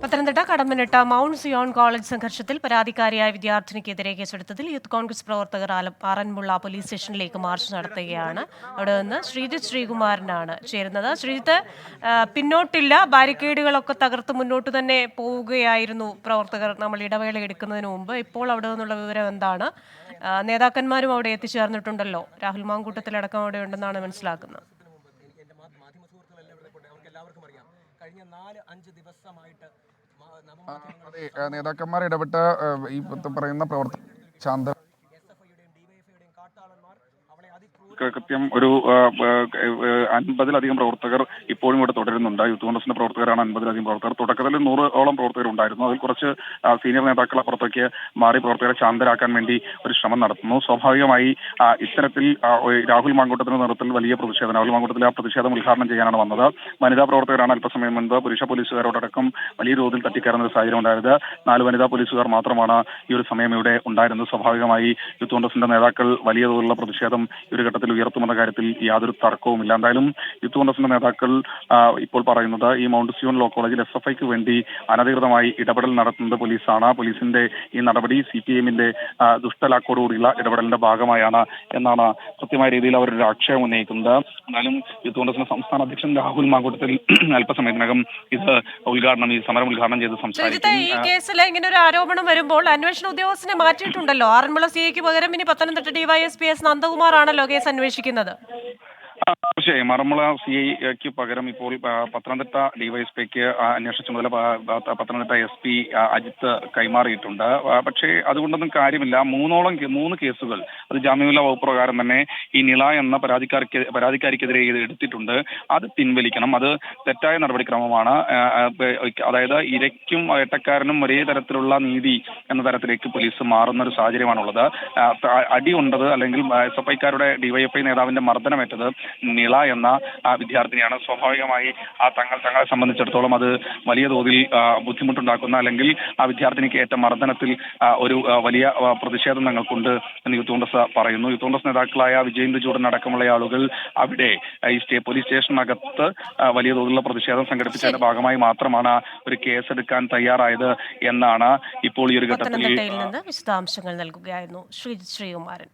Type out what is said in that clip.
Pathanamthitta Kadampanitta Mount Zion College സംഘർഷത്തിൽ പരാതിക്കാരിയായ വിദ്യാർത്ഥിനിക്കെതിരെ കേസെടുത്തതിൽ youth Congress പ്രവർത്തകർ ആറന്മുള പോലീസ് സ്റ്റേഷനിലേക്ക് മാർച്ച് നടത്തുകയാണ്. അവിടെ നിന്ന് ശ്രീജിത്ത് ശ്രീകുമാരനാണ് ചേരുന്നത്. ശ്രീജിത്ത്, പിന്നോട്ടില്ല, ബാരിക്കേഡുകളൊക്കെ തകർത്ത് മുന്നോട്ട് തന്നെ പോവുകയായിരുന്നു പ്രവർത്തകർ നമ്മൾ ഇടവേള എടുക്കുന്നതിന് മുമ്പ്. ഇപ്പോൾ അവിടെ നിന്നുള്ള വിവരം എന്താണ്? നേതാക്കന്മാരും അവിടെ എത്തിച്ചേർന്നിട്ടുണ്ടല്ലോ. രാഹുൽ മാങ്കൂട്ടത്തിലടക്കം അവിടെ ഉണ്ടെന്നാണ് മനസ്സിലാക്കുന്നത്. കഴിഞ്ഞ 4-5 ദിവസമായിട്ട് നേതാക്കന്മാർ ഇടപെട്ട് ഈ പറയുന്ന പ്രവർത്തനം ശാന്ത കൃത്യം ഒരു 50-ലധികം പ്രവർത്തകർ ഇപ്പോഴും ഇവിടെ തുടരുന്നുണ്ട്. യൂത്ത് കോൺഗ്രസിന്റെ പ്രവർത്തകരാണ് 50-ലധികം പ്രവർത്തകർ. തുടക്കത്തിൽ 100-ഓളം പ്രവർത്തകർ ഉണ്ടായിരുന്നു. അതിൽ കുറച്ച് സീനിയർ നേതാക്കൾ അപ്പുറത്തേക്ക് മാറി പ്രവർത്തകരെ ശാന്തരാക്കാൻ വേണ്ടി ഒരു ശ്രമം നടത്തുന്നു. സ്വാഭാവികമായി ഇത്തരത്തിൽ രാഹുൽ മാങ്കൂട്ടത്തിന്റെ നേതൃത്വത്തിൽ വലിയ പ്രതിഷേധം, രാഹുൽ മാങ്കൂട്ടത്തിൽ ആ പ്രതിഷേധം ഉദ്ഘാടനം ചെയ്യാനാണ് വന്നത്. വനിതാ പ്രവർത്തകരാണ് അല്പസമയം മുൻപ് പുരുഷ പോലീസുകാരോടക്കം വലിയ തോതിൽ തട്ടിക്കയറുന്ന ഒരു സാഹചര്യം ഉണ്ടായത്. 4 വനിതാ പോലീസുകാർ മാത്രമാണ് ഈ ഒരു സമയം ഇവിടെ ഉണ്ടായിരുന്നത്. സ്വാഭാവികമായി യൂത്ത് കോൺഗ്രസിന്റെ നേതാക്കൾ വലിയ തോതിലുള്ള പ്രതിഷേധം ഈ ഒരു ഘട്ടത്തിൽ ഉയർത്തുമെന്ന കാര്യത്തിൽ യാതൊരു തർക്കവുമില്ല. എന്തായാലും യൂത്ത് കോൺഗ്രസിന്റെ നേതാക്കൾ ഇപ്പോൾ പറയുന്നത് ഈ മൗണ്ട് സിയോൺ ലോ കോളേജിൽ SFIക്ക് വേണ്ടി അനധികൃതമായി ഇടപെടൽ നടത്തുന്നത് പോലീസാണ്. പോലീസിന്റെ ഈ നടപടി CPIഎമ്മിന്റെ ദുഷ്ടലാക്കോടുകൂടിയുള്ള ഇടപെടലിന്റെ ഭാഗമായാണ് എന്നാണ് കൃത്യമായ രീതിയിൽ അവരൊരു ആക്ഷേപം ഉന്നയിക്കുന്നത്. എന്നാലും യൂത്ത് കോൺഗ്രസിന്റെ സംസ്ഥാന അധ്യക്ഷൻ രാഹുൽ മാങ്കൂട്ടത്തിൽ അല്പസമയത്തിനകം ഇത് ഈ സമരം ഉദ്ഘാടനം ചെയ്ത് സംസാരിക്കും. ഈ കേസിൽ ഇങ്ങനെ ഒരു ആരോപണം വരുമ്പോൾ അന്വേഷണ ഉദ്യോഗസ്ഥനെ മാറ്റിയിട്ടുണ്ടല്ലോ. ആറന്മുള CIക്ക് പകരം ഇനി പത്തനംതിട്ട DYSP S നന്ദകുമാർ ആണല്ലോ കേസ് അന്വേഷിക്കുന്നത്. തീർച്ചയായും ആറന്മുള CIക്ക് പകരം ഇപ്പോൾ പത്തനംതിട്ട DYSPക്ക് അന്വേഷണ ചുമതല പത്തനംതിട്ട SP അജിത്ത് കൈമാറിയിട്ടുണ്ട്. പക്ഷേ അതുകൊണ്ടൊന്നും കാര്യമില്ല. 3 കേസുകൾ അത് ജാമ്യമില്ലാ വകുപ്പ് പ്രകാരം തന്നെ ഈ നിള എന്ന പരാതിക്കാരിക്കെതിരെ എടുത്തിട്ടുണ്ട്. അത് പിൻവലിക്കണം. അത് തെറ്റായ നടപടിക്രമമാണ്. അതായത് ഇരയ്ക്കും വേട്ടക്കാരനും ഒരേ തരത്തിലുള്ള നീതി എന്ന തരത്തിലേക്ക് പോലീസ് മാറുന്ന ഒരു സാഹചര്യമാണുള്ളത്. അടി കൊണ്ടത് അല്ലെങ്കിൽ SFIക്കാരുടെ DYFI നേതാവിന്റെ മർദ്ദനമേറ്റത് നിള എന്ന വിദ്യാർത്ഥിനിയാണ്. സ്വാഭാവികമായി തങ്ങളെ സംബന്ധിച്ചിടത്തോളം അത് വലിയ തോതിൽ ബുദ്ധിമുട്ടുണ്ടാക്കുന്ന അല്ലെങ്കിൽ ആ വിദ്യാർത്ഥിനിക്ക് ഏറ്റ മർദ്ദനത്തിൽ ഒരു വലിയ പ്രതിഷേധം ഞങ്ങൾക്കുണ്ട് എന്ന് യൂത്ത് കോൺഗ്രസ് പറയുന്നു. യൂത്ത് കോൺഗ്രസ് നേതാക്കളായ വിജയ് ചൂടൻ അടക്കമുള്ള ആളുകൾ അവിടെ ഈ പോലീസ് സ്റ്റേഷനകത്ത് വലിയ തോതിലുള്ള പ്രതിഷേധം സംഘടിപ്പിച്ചതിന്റെ ഭാഗമായി മാത്രമാണ് ഒരു കേസെടുക്കാൻ തയ്യാറായത് എന്നാണ് ഇപ്പോൾ ഈ ഒരു ഘട്ടത്തിൽ വിശദാംശങ്ങൾ നൽകുകയായിരുന്നു ശ്രീകുമാരൻ.